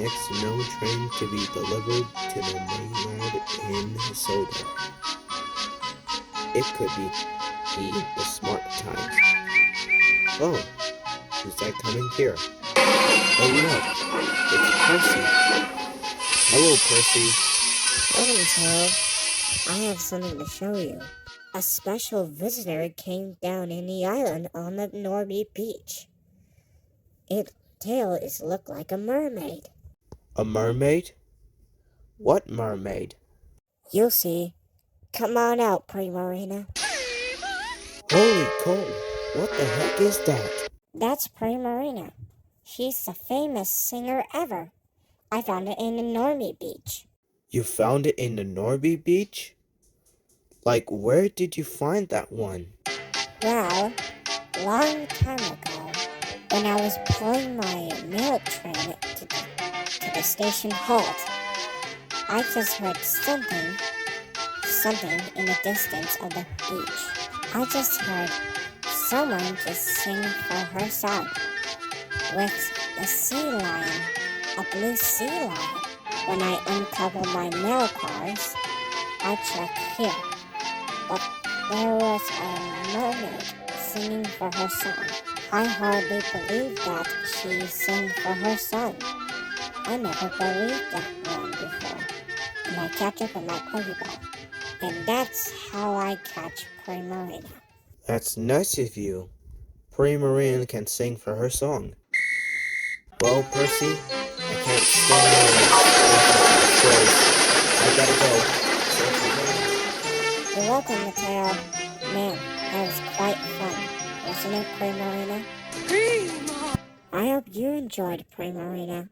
next known train to be delivered to the mainland in Sodor. It could be the smart time. Oh, who's that coming here? Oh look, it's Percy. Hello, Percy. Tail. I have something to show you. A special visitor came down in the island on the Norby beach. Its tail looked like a mermaid. A mermaid? What mermaid? You'll see. Come on out, primarina. Holy cow, what the heck is that? That's primarina. She's the famous singer ever. I found it in the Norby beach. You found it in the Norby beach? Like, where did you find that one? Well, long time ago, when I was pulling my mail train to the station halt, I just heard something in the distance of the beach. I just heard someone just sing for her song with the sea lion, a blue sea lion. When I uncovered my mail cars, I checked here, but there was a mermaid singing for her son. I hardly believed that she sang for her son. I never believed that one before. And I catch up with my Pokeball. And that's how I catch primarina. That's nice of you. Primarina can sing for her song. Well, Percy, I can't stand here. I gotta go. You're welcome, Mateo. Man, that was quite fun. Wasn't it, primarina? I hope you enjoyed primarina.